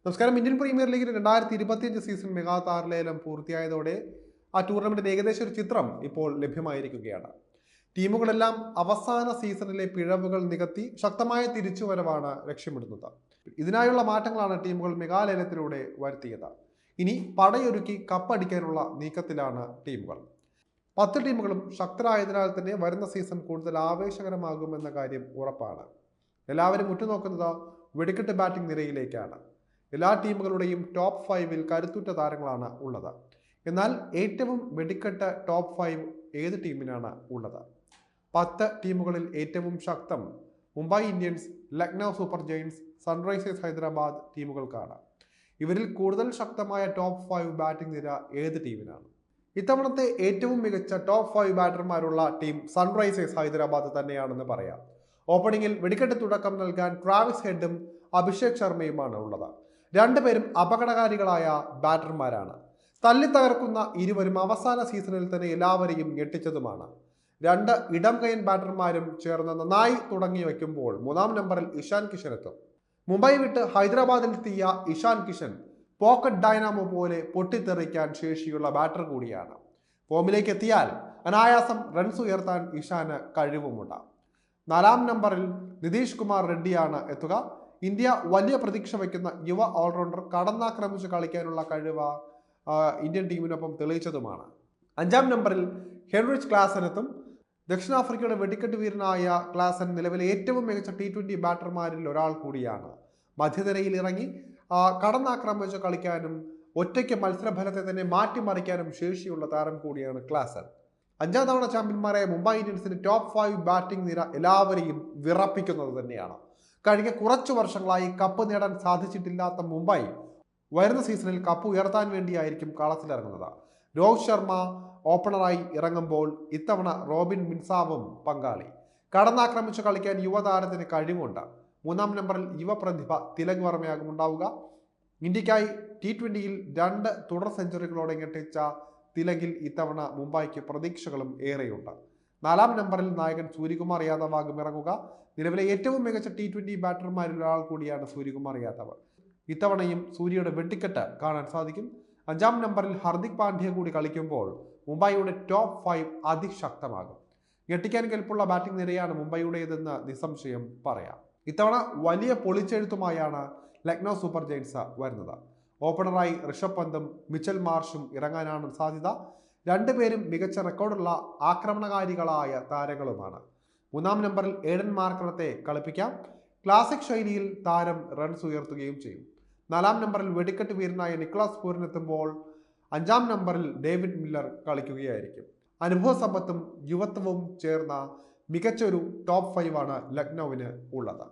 നമസ്കാരം. Indian premier ലീഗിന് 2025 season mega താരലേലം പൂർത്തിയായതോടെ ആ ടൂർണമെന്റിന്റെ ഏകദേശം ഒരു ചിത്രം ഇപ്പോൾ ലഭ്യമായിരിക്കുകയാണ്. ടീമുകളെല്ലാം അവസാന സീസണിലെ പിഴവുകൾ നികത്തി ശക്തമായ തിരിച്ചുവരവാണ് ലക്ഷ്യമിടുന്നത്. ഇതിനായുള്ള മാറ്റങ്ങളാണ് ടീമുകൾ മെഗാലേലത്തിലൂടെ വരുത്തിയത്. ഇനി പടയൊരുക്കി കപ്പടിക്കാനുള്ള നീക്കത്തിലാണ് ടീമുകൾ. 10 ടീമുകളും ശക്തരായതിനാൽ തന്നെ വരുന്ന സീസൺ കൂടുതൽ ആവേശകരമാകുമെന്ന കാര്യം ഉറപ്പാണ്. എല്ലാവരും ഉറ്റുനോക്കുന്നത് വെടിക്കെട്ട് ബാറ്റിംഗ് നിരയിലേക്കാണ്. എല്ലാ ടീമുകളുടെയും ടോപ്പ് 5-ൽ കരുത്തുറ്റ താരങ്ങളാണ് ഉള്ളത്. എന്നാൽ ഏറ്റവും വെടിക്കെട്ട് ടോപ്പ് 5 ഏത് ടീമിനാണ് ഉള്ളത്? 10 ടീമുകളിൽ ഏറ്റവും ശക്തം Mumbai Indians, Lucknow super giants, Sunrisers Hyderabad ടീമുകൾക്കാണ്. ഇവരിൽ കൂടുതൽ ശക്തമായ ടോപ്പ് 5 ബാറ്റിംഗ് നിര ഏത് ടീമിനാണ്? ഇത്തവണത്തെ ഏറ്റവും മികച്ച ടോപ്പ് 5 ബാറ്റർമാരുള്ള ടീം സൺറൈസേഴ്സ് ഹൈദരാബാദ് തന്നെയാണെന്ന് പറയാം. ഓപ്പണിംഗിൽ വെടിക്കെട്ട് തുടക്കം നൽകാൻ ട്രാവിസ് ഹെഡും അഭിഷേക് ശർമ്മയുമാണ് ഉള്ളത്. രണ്ടുപേരും അപകടകാരികളായ ബാറ്റർമാരാണ്. തല്ലിത്തകർക്കുന്ന ഇരുവരും അവസാന സീസണിൽ തന്നെ എല്ലാവരെയും ഞെട്ടിച്ചതുമാണ്. 2 ഇടം കൈയ്യൻ ബാറ്റർമാരും ചേർന്ന് നന്നായി തുടങ്ങി വയ്ക്കുമ്പോൾ 3-ാം നമ്പറിൽ ഇഷാൻ കിഷൻ എത്തും. മുംബൈ വിട്ട് ഹൈദരാബാദിലെത്തിയ ഇഷാൻ കിഷൻ പോക്കറ്റ് ഡൈനാമോ പോലെ പൊട്ടിത്തെറിക്കാൻ ശേഷിയുള്ള ബാറ്റർ കൂടിയാണ്. ഫോമിലേക്ക് എത്തിയാൽ അനായാസം റൺസ് ഉയർത്താൻ ഇഷാന് കഴിവുമുണ്ട്. 4-ാം നമ്പറിൽ നിതീഷ് കുമാർ റെഡ്ഡിയാണ് എത്തുക. ഇന്ത്യ വലിയ പ്രതീക്ഷ വയ്ക്കുന്ന യുവ ഓൾറൗണ്ടർ കടന്നാക്രമിച്ച് കളിക്കാനുള്ള കഴിവ് ഇന്ത്യൻ ടീമിനൊപ്പം തെളിയിച്ചതുമാണ്. 5-ാം നമ്പറിൽ ഹെൻറിച്ച് ക്ലാസൻ എത്തും. ദക്ഷിണാഫ്രിക്കയുടെ വെടിക്കെട്ട് വീരനായ ക്ലാസൻ നിലവിലെ ഏറ്റവും മികച്ച T20 ബാറ്റർമാരിൽ ഒരാൾ കൂടിയാണ്. മധ്യനിരയിൽ ഇറങ്ങി കടന്നാക്രമിച്ച് കളിക്കാനും ഒറ്റയ്ക്ക് മത്സരഫലത്തെ തന്നെ മാറ്റിമറിക്കാനും ശേഷിയുള്ള താരം കൂടിയാണ് ക്ലാസൻ. 5ാം തവണ ചാമ്പ്യന്മാരായ മുംബൈ ഇന്ത്യൻസിന്റെ ടോപ്പ് 5 ബാറ്റിംഗ് നിര എല്ലാവരെയും വിറപ്പിക്കുന്നത് തന്നെയാണ്. കഴിഞ്ഞ കുറച്ചു വർഷങ്ങളായി കപ്പ് നേടാൻ സാധിച്ചിട്ടില്ലാത്ത മുംബൈ വരുന്ന സീസണിൽ കപ്പ് ഉയർത്താൻ വേണ്ടിയായിരിക്കും കളത്തിലിറങ്ങുന്നത്. രോഹിത് ശർമ്മ ഓപ്പണറായി ഇറങ്ങുമ്പോൾ ഇത്തവണ റോബിൻ മിൻസാവും പങ്കാളി. കടന്നാക്രമിച്ച് കളിക്കാൻ യുവതാരത്തിന് കഴിവുണ്ട്. 3-ാം നമ്പറിൽ യുവപ്രതിഭ തിലക് വർമ്മയാകും ഉണ്ടാവുക. ഇന്ത്യക്കായി T20-യിൽ 2 തുടർ സെഞ്ചുറികളോടെ ഞെട്ടിച്ച തിലകിൽ ഇത്തവണ മുംബൈക്ക് പ്രതീക്ഷകളും ഏറെയുണ്ട്. 4-ാം നമ്പറിൽ നായകൻ സൂര്യകുമാർ യാദവ് ആകും ഇറങ്ങുക. നിലവിലെ ഏറ്റവും മികച്ച T20 ബാറ്റർമാരിൽ ഒരാൾ കൂടിയാണ് സൂര്യകുമാർ യാദവ്. ഇത്തവണയും സൂര്യയുടെ വെട്ടിക്കെട്ട് കാണാൻ സാധിക്കും. 5-ാം നമ്പറിൽ ഹർദിക് പാണ്ഡ്യ കൂടി കളിക്കുമ്പോൾ മുംബൈയുടെ ടോപ്പ് 5 അതിശക്തമാകും. ഞെട്ടിക്കാൻ കെൽപ്പുള്ള ബാറ്റിംഗ് നിരയാണ് മുംബൈയുടേതെന്ന് നിസ്സംശയം പറയാം. ഇത്തവണ വലിയ പൊളിച്ചെഴുത്തുമായാണ് ലക്നൗ സൂപ്പർ ജയൻസ് വരുന്നത്. ഓപ്പണറായി ഋഷഭ് പന്തും മിച്ചൽ മാർഷും ഇറങ്ങാനാണ് സാധ്യത. രണ്ടുപേരും മികച്ച റെക്കോർഡുള്ള ആക്രമണകാരികളായ താരങ്ങളുമാണ്. 3-ാം നമ്പറിൽ ഏഡൻ മാർക്കറത്തെ കളിപ്പിക്കാം. ക്ലാസിക് ശൈലിയിൽ താരം റൺസ് ഉയർത്തുകയും ചെയ്യും. 4-ാം നമ്പറിൽ വെടിക്കെട്ട് വീരനായ നിക്കോളാസ് പൂരനെത്തുമ്പോൾ 5-ാം നമ്പറിൽ ഡേവിഡ് മില്ലർ കളിക്കുകയായിരിക്കും. അനുഭവ സമ്പത്തും യുവത്വവും ചേർന്ന മികച്ചൊരു ടോപ്പ് 5 ആണ് ലക്നൌവിന് ഉള്ളത്.